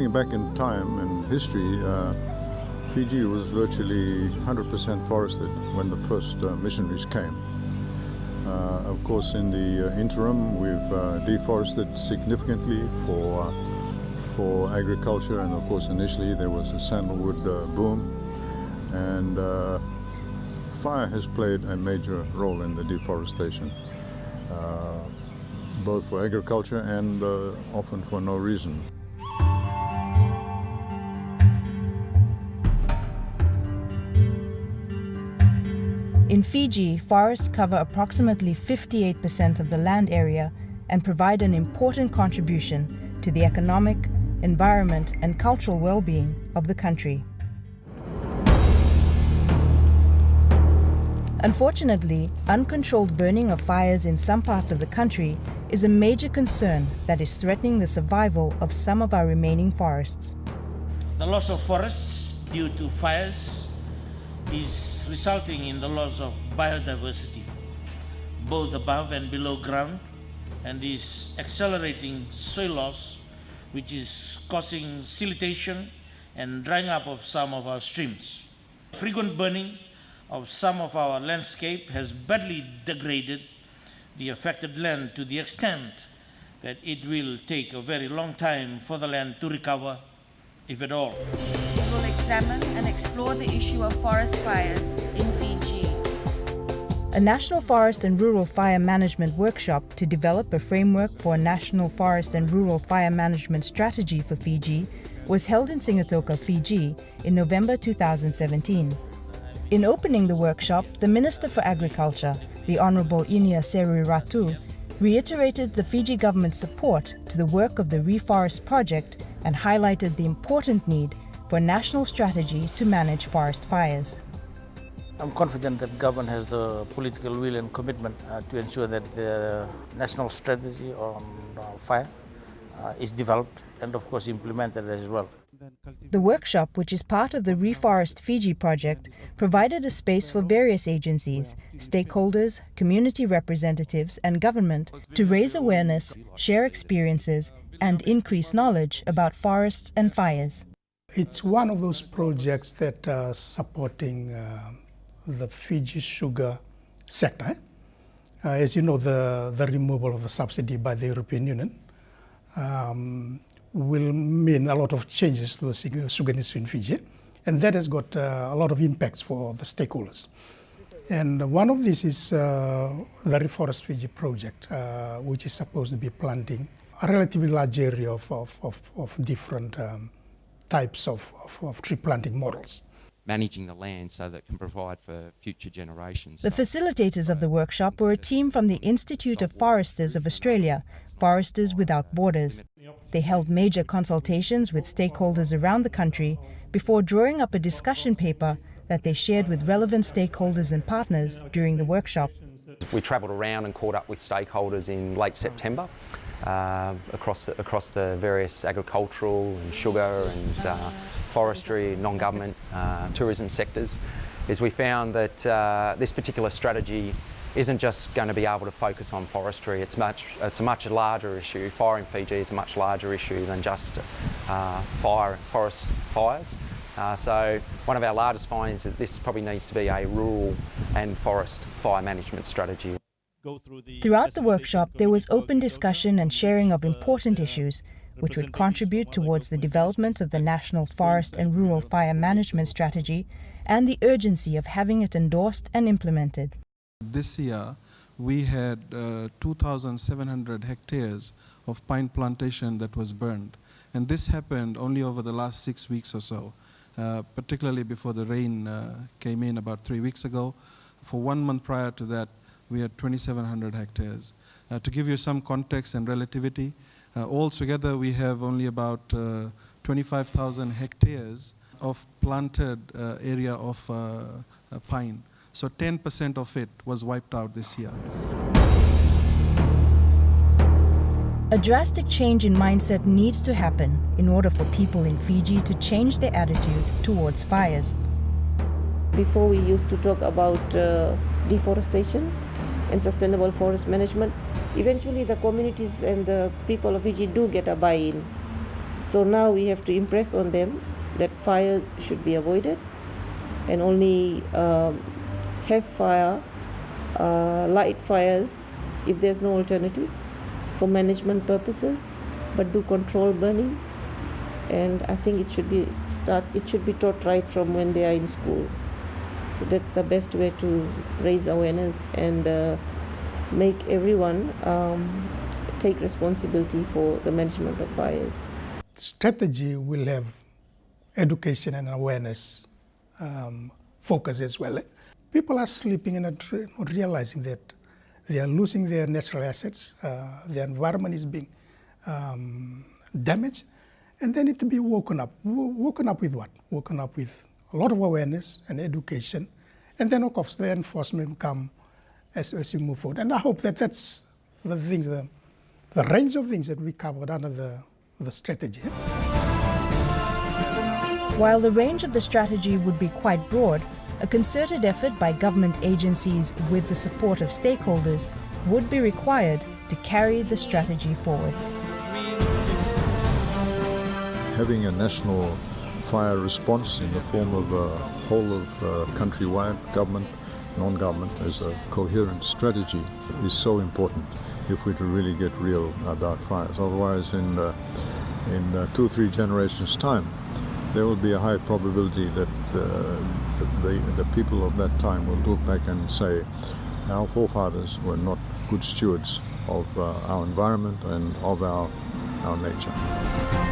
going back in time and history, Fiji was virtually 100% forested when the first missionaries came. Of course, in the interim, we've deforested significantly for agriculture, and of course, initially there was a sandalwood boom, and fire has played a major role in the deforestation, both for agriculture and often for no reason. In Fiji, forests cover approximately 58% of the land area and provide an important contribution to the economic, environment, and cultural well-being of the country. Unfortunately, uncontrolled burning of fires in some parts of the country is a major concern that is threatening the survival of some of our remaining forests. The loss of forests due to fires is resulting in the loss of biodiversity, both above and below ground, and is accelerating soil loss, which is causing siltation and drying up of some of our streams. Frequent burning of some of our landscape has badly degraded the affected land to the extent that it will take a very long time for the land to recover, if at all. We will examine and explore the issue of forest fires in Fiji. A National Forest and Rural Fire Management workshop to develop a framework for a National Forest and Rural Fire Management strategy for Fiji was held in Sigatoka, Fiji in November 2017. In opening the workshop, the Minister for Agriculture, the Honourable Inia Seru Ratu, reiterated the Fiji government's support to the work of the Reforest project and highlighted the important need for a national strategy to manage forest fires. I'm confident that government has the political will and commitment to ensure that the national strategy on fire is developed and of course implemented as well. The workshop, which is part of the Reforest Fiji project, provided a space for various agencies, stakeholders, community representatives and government to raise awareness, share experiences and increase knowledge about forests and fires. It's one of those projects that are supporting the Fiji sugar sector. As you know, the removal of the subsidy by the European Union will mean a lot of changes to the sugar industry in Fiji, and that has got a lot of impacts for the stakeholders. And one of these is the Reforest Fiji project, which is supposed to be planting a relatively large area of different types of tree planting models. Managing the land so that it can provide for future generations. The facilitators of the workshop were a team from the Institute of Foresters of Australia, Foresters Without Borders. They held major consultations with stakeholders around the country before drawing up a discussion paper that they shared with relevant stakeholders and partners during the workshop. We travelled around and caught up with stakeholders in late September across the various agricultural and sugar and forestry, non-government, tourism sectors, is we found that this particular strategy isn't just going to be able to focus on forestry. It's a much larger issue. Fire in Fiji is a much larger issue than just forest fires. So one of our largest findings is that this probably needs to be a rural and forest fire management strategy. Throughout the workshop, there was open discussion and sharing of important issues, which would contribute towards the development of the National Forest and Rural Fire Management Strategy and the urgency of having it endorsed and implemented. This year, we had 2,700 hectares of pine plantation that was burned. And this happened only over the last 6 weeks or so, particularly before the rain came in about 3 weeks ago. For 1 month prior to that, we had 2,700 hectares. To give you some context and relativity, altogether we have only about 25,000 hectares of planted area of pine. So 10% of it was wiped out this year. A drastic change in mindset needs to happen in order for people in Fiji to change their attitude towards fires. Before we used to talk about deforestation and sustainable forest management. Eventually the communities and the people of Fiji do get a buy-in. So now we have to impress on them that fires should be avoided and only have light fires if there's no alternative for management purposes, but do control burning. And I think it should be taught right from when they are in school. So that's the best way to raise awareness and make everyone take responsibility for the management of fires. Strategy will have education and awareness focus as well. People are sleeping and not realizing that they are losing their natural assets, the environment is being damaged, and they need to be woken up. Woken up with what? Woken up with a lot of awareness and education, and then of course the enforcement will come as we move forward. And I hope that that's the things, the range of things that we covered under the strategy. While the range of the strategy would be quite broad, a concerted effort by government agencies with the support of stakeholders would be required to carry the strategy forward. Having a national fire response in the form of a whole of countrywide government, non-government as a coherent strategy is so important if we're to really get real about fires. Otherwise, in 2 or 3 generations' time, there will be a high probability that the people of that time will look back and say our forefathers were not good stewards of our environment and of our nature.